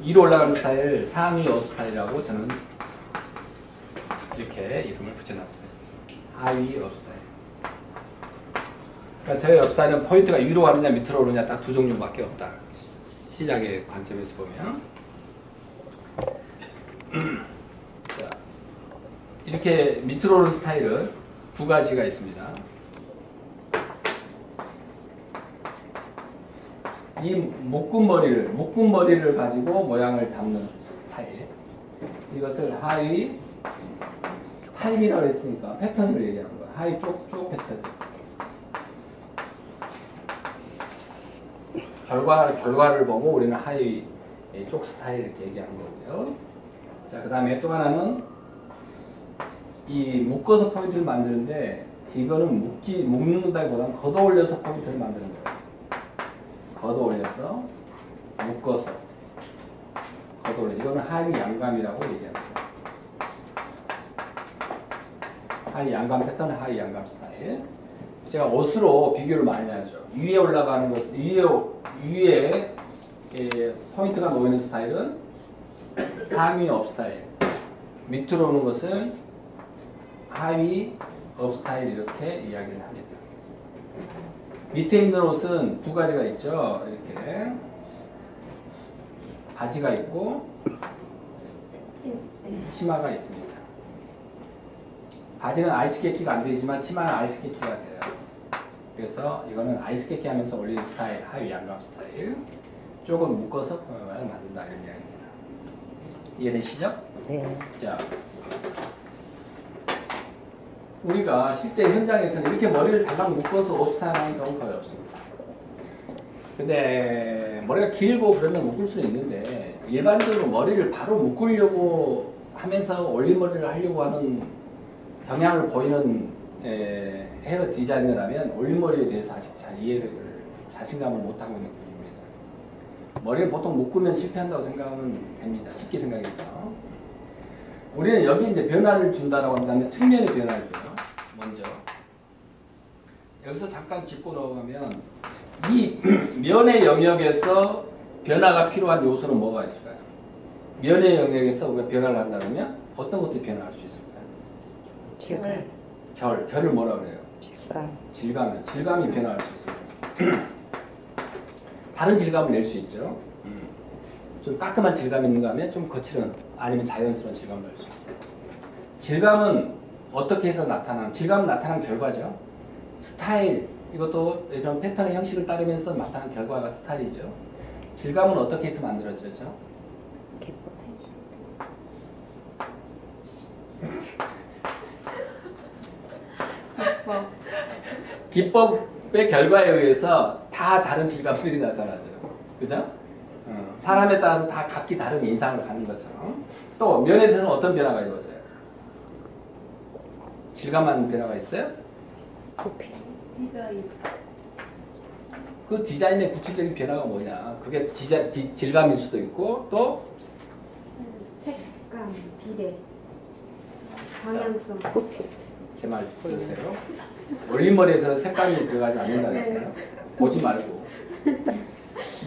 위로 올라가는 스타일 상위 업 스타일이라고 저는 이렇게 이름을 붙여놨어요. 하위 업 스타일. 그러니까 저희 업 스타일은 포인트가 위로 가느냐 밑으로 오느냐 딱 두 종류밖에 없다. 시작의 관점에서 보면. 자, 이렇게 밑으로 오는 스타일은 두 가지가 있습니다. 이 묶은 머리를 가지고 모양을 잡는 스타일. 이것을 하위 타임이라고 했으니까 패턴을 얘기하는 거야. 하위 쪽 패턴. 결과를 보고 우리는 하위 쪽 스타일 이렇게 얘기하는 거고요. 자, 그 다음에 또 하나는 이 묶어서 포인트를 만드는데 이거는 묶는다기보다는 걷어 올려서 포인트를 만드는 거예요. 걷어 올려서 묶어서 걷어 올려. 이거는 하위 양감이라고 얘기합니다. 하위 양감 패턴은 하위 양감 스타일. 제가 옷으로 비교를 많이 하죠. 위에 올라가는 것, 위에 포인트가 놓이는 스타일은 상위 업 스타일. 밑으로 오는 것은 하위 업 스타일 이렇게 이야기를 합니다. 밑에 있는 옷은 두 가지가 있죠. 이렇게 바지가 있고 치마가 있습니다. 바지는 아이스 깨끼가 안 되지만 치마는 아이스 깨끼가 돼요. 그래서 이거는 아이스 깨끼 하면서 올리는 스타일, 하위 양감 스타일. 조금 묶어서 모양을 만든다 이런 이야기입니다. 이해되시죠? 네. 자, 우리가 실제 현장에서는 이렇게 머리를 잘라 묶어서 옷 스타일하는 경우는 거의 없습니다. 근데 머리가 길고 그러면 묶을 수 있는데 일반적으로 머리를 바로 묶으려고 하면서 올림머리를 하려고 하는 경향을 보이는 헤어 디자이너라면 올림머리에 대해서 아직 잘 이해를 자신감을 못하고 있는 분입니다. 머리를 보통 묶으면 실패한다고 생각하면 됩니다. 쉽게 생각해서. 우리는 여기 이제 변화를 준다라고 한다면 측면의 변화를 줘요. 먼저. 여기서 잠깐 짚고 넘어가면 이 면의 영역에서 변화가 필요한 요소는 뭐가 있을까요? 면의 영역에서 우리가 변화를 한다면 어떤 것들이 변화할 수 있을까요? 결을 뭐라 그래요? 질감이 변화할 수 있어요. 다른 질감을 낼 수 있죠. 좀 깔끔한 질감이 있는가 하면 좀 거칠은 아니면 자연스러운 질감을 낼 수 있어요. 질감은 어떻게 해서 나타나는? 질감은 나타나는 결과죠. 스타일, 이것도 이런 패턴의 형식을 따르면서 나타나는 결과가 스타일이죠. 질감은 어떻게 해서 만들어지죠? 기법의 결과에 의해서 다 다른 질감들이 나타나죠. 그죠? 사람에 따라서 다 각기 다른 인상을 갖는 것처럼. 또 면에 대해서는 어떤 변화가 이루어져요? 질감한 변화가 있어요? 그 디자인의 구체적인 변화가 뭐냐? 그게 질감일 수도 있고 또 색감, 비례, 방향성. 제 말 풀으세요. 올림머리에서는 색감이 들어가지 않는다 그랬어요. 보지 말고.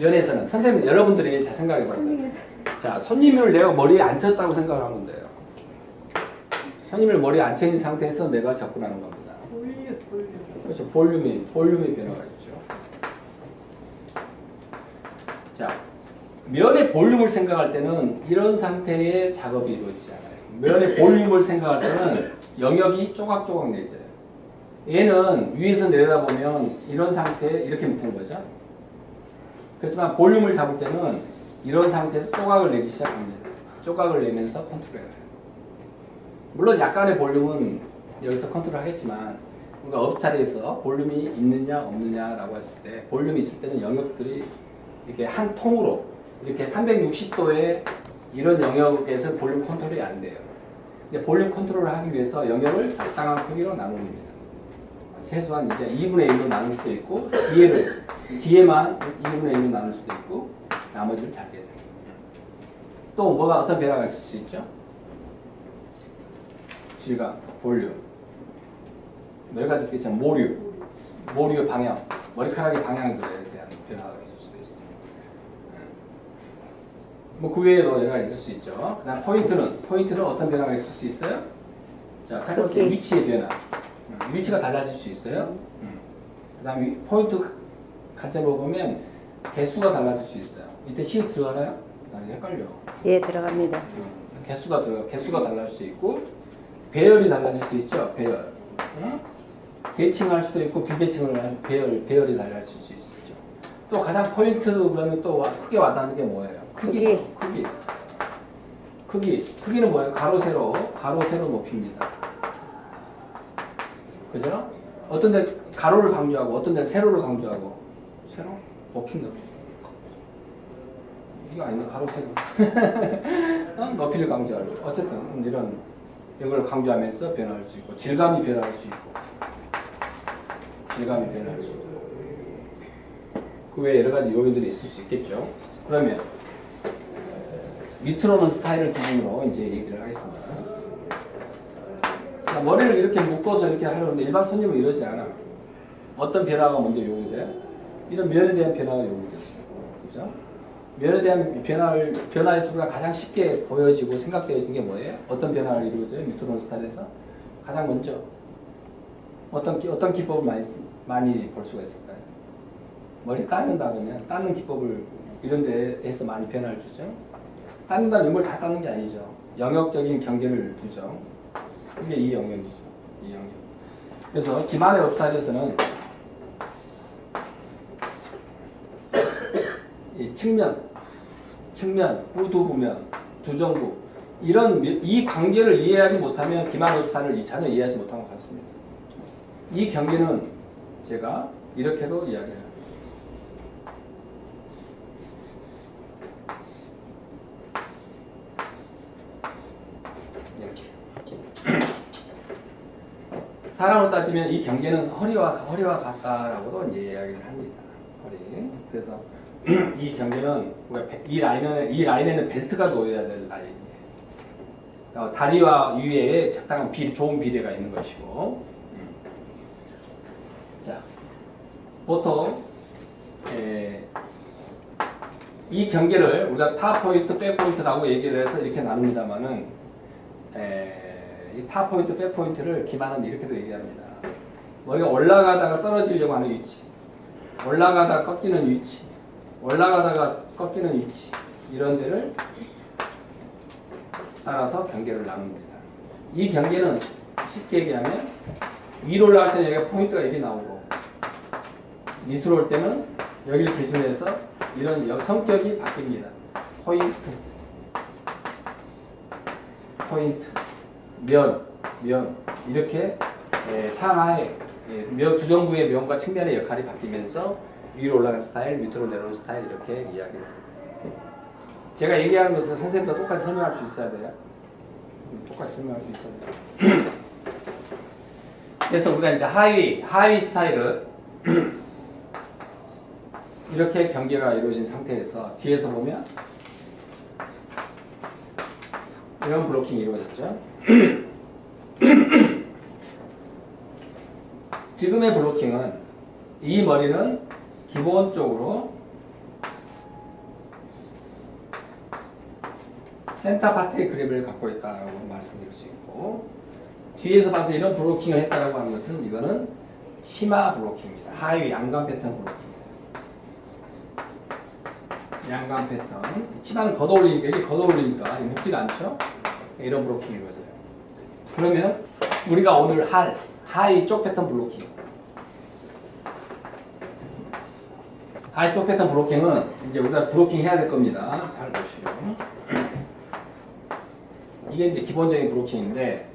면에서는 선생님 여러분들이 잘 생각해 보세요. 자, 손님을 내가 머리에 앉혔다고 생각을 하면 돼요. 손님을 머리에 앉혀 있는 상태에서 내가 접근하는 겁니다. 그렇죠. 볼륨이 변화가 있죠. 자, 면의 볼륨을 생각할 때는 이런 상태의 작업이 이루어지지 않아요. 면의 볼륨을 생각할 때는 영역이 조각조각 내져요. 얘는 위에서 내려다보면 이런 상태에 이렇게 묶은 거죠. 그렇지만 볼륨을 잡을 때는 이런 상태에서 조각을 내기 시작합니다. 조각을 내면서 컨트롤해요. 물론 약간의 볼륨은 여기서 컨트롤 하겠지만 우리가 업스타일에서 볼륨이 있느냐 없느냐라고 했을 때 볼륨이 있을 때는 영역들이 이렇게 한 통으로 이렇게 360도의 이런 영역에서 볼륨 컨트롤이 안 돼요. 근데 볼륨 컨트롤을 하기 위해서 영역을 적당한 크기로 나눕니다. 최소한 이제 2분의 1로 나눌 수도 있고 뒤에만 2분의 1로 나눌 수도 있고 나머지를 잘게 해서 또 뭐가 어떤 변화가 있을 수 있죠? 질감, 볼륨 몇 가지 있겠지만 모류의 방향, 머리카락의 방향에 대한 변화가 있을 수도 있어요. 뭐 그 외에도 여러 가지 있을 수 있죠. 그 다음 포인트는 어떤 변화가 있을 수 있어요? 자, 첫 번째 위치의 변화. 위치가 달라질 수 있어요. 그 다음에 포인트 관점으로 보면 개수가 달라질 수 있어요. 이때 시옷 들어가나요? 나는 헷갈려. 예, 들어갑니다. 개수가 달라질 수 있고, 배열이 달라질 수 있죠. 배열. 대칭할 수도 있고, 비대칭을 할 배열이 달라질 수 있죠. 또 가장 포인트 그러면 또 크게 와닿는 게 뭐예요? 크기는 뭐예요? 가로 세로 높이입니다. 그죠? 어떤 데 가로를 강조하고 어떤 데는 세로를 강조하고. 세로? 높이는 높이. 이거 아니네, 가로 세로. 높이를 강조하고. 어쨌든 이런 걸 강조하면서 변화할 수 있고, 질감이 변화할 수 있고. 그 외에 여러 가지 요인들이 있을 수 있겠죠. 그러면 밑으로 오는 스타일을 기준으로 이제 얘기를 하겠습니다. 자, 머리를 이렇게 묶어서 이렇게 하려는데 일반 손님은 이러지 않아. 어떤 변화가 먼저 요구이 돼요? 이런 면에 대한 변화가 요구이 돼요. 그죠? 면에 대한 변화에서 우리가 가장 쉽게 보여지고 생각되어지는 게 뭐예요? 어떤 변화를 이루어져요? 밑으로 오는 스타일에서? 가장 먼저 어떤 기법을 많이 볼 수가 있을까요? 머리 닦는다 그러면 닦는 기법을 이런 데에서 많이 변화를 주죠. 닦는다는 이걸 다 닦는 게 아니죠. 영역적인 경계를 두죠. 이게 이 영역이죠. 이 영역. 그래서 김한의 업스타일에서는 이 측면, 후두부면, 두정부 이 관계를 이해하지 못하면 김한의 업스타일을 전혀 이해하지 못한 것 같습니다. 이 경계는 제가 이렇게도 이야기해요. 사람으로 따지면 이 경계는 허리와 같다라고도 이제 이야기를 합니다. 허리. 그래서 이 경계는 이 라인에는 벨트가 놓여야 될 라인이에요. 다리와 위에 적당한 좋은 비례가 있는 것이고. 자, 보통 이 경계를 우리가 탑 포인트, 백 포인트라고 얘기를 해서 이렇게 나눕니다만은 이 탑 포인트, 백 포인트를 김한은 이렇게도 얘기합니다. 머리가 올라가다가 떨어지려고 하는 위치, 올라가다가 꺾이는 위치, 올라가다가 꺾이는 위치, 이런 데를 따라서 경계를 나눕니다. 이 경계는 쉽게 얘기하면 위로 올라갈 때는 여기가 포인트가 이렇게 나오고, 밑으로 올 때는 여기를 기준해서 이런 성격이 바뀝니다. 포인트, 면 이렇게 상하에 두정부의 면과 측면의 역할이 바뀌면서 위로 올라가는 스타일, 밑으로 내려오는 스타일 이렇게 이야기를 합니다. 제가 얘기하는 것은 선생님도 똑같이 설명할 수 있어야 돼요. 똑같이 설명할 수 있어야 돼요. 그래서 우리가 이제 하위 스타일은 이렇게 경계가 이루어진 상태에서 뒤에서 보면 이런 브로킹이 이루어졌죠. 지금의 브로킹은 이 머리는 기본적으로 센터 파트의 그립을 갖고 있다고 말씀드릴 수 있고, 뒤에서 봐서 이런 브로킹을 했다고 하는 것은 이거는 치마 브로킹입니다. 하위 양감 패턴 브로킹. 양감 패턴. 치마는 걷어올리니까, 이게 걷어올리니까 묵지가 않죠? 이런 브로킹이 이루어져요. 그러면 우리가 오늘 할 하위 쪽 패턴 브로킹. 하위 쪽 패턴 브로킹은 이제 우리가 브로킹 해야 될 겁니다. 잘 보시죠. 이게 이제 기본적인 브로킹인데,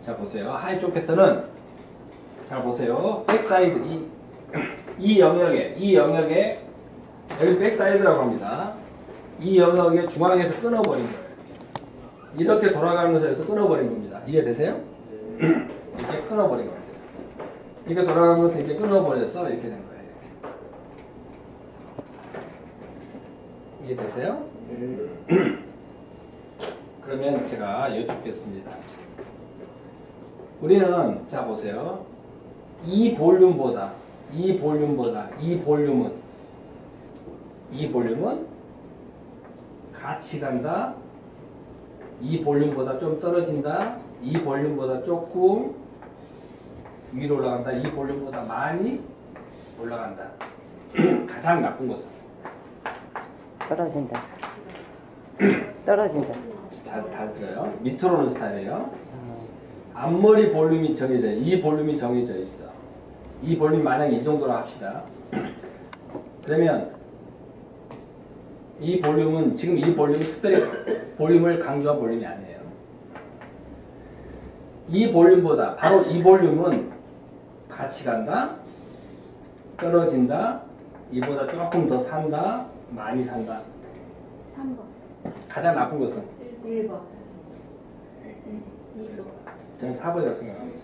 자 보세요. 하위 쪽 패턴은 잘 보세요. 백사이드 이 영역에 여기 백사이드라고 합니다. 이 영역의 중앙에서 끊어버린 거예요. 이렇게 돌아가는 것을 해서 끊어버린 겁니다. 이해되세요? 이렇게 끊어버린 겁니다. 이렇게 돌아가는 것을 이렇게 끊어버려서 이렇게 된 거예요. 이해되세요? 그러면 제가 여쭙겠습니다. 우리는 자 보세요. 이 볼륨은 같이 간다. 이 볼륨보다 좀 떨어진다. 이 볼륨보다 조금 위로 올라간다. 이 볼륨보다 많이 올라간다. 가장 나쁜 것은 떨어진다. 떨어진다. 다 들어요. 밑으로 오는 스타일이에요. 앞머리 볼륨이 정해져 있어. 이 볼륨이 정해져 있어. 이 볼륨 만약에 이 정도로 합시다. 그러면 이 볼륨은 지금 이 볼륨은 특별히 볼륨을 강조한 볼륨이 아니에요. 이 볼륨보다 바로 이 볼륨은 같이 간다. 떨어진다. 이보다 조금 더 산다. 많이 산다. 3번. 가장 나쁜 것은 1번. 2번. 저는 4번이라고 생각합니다.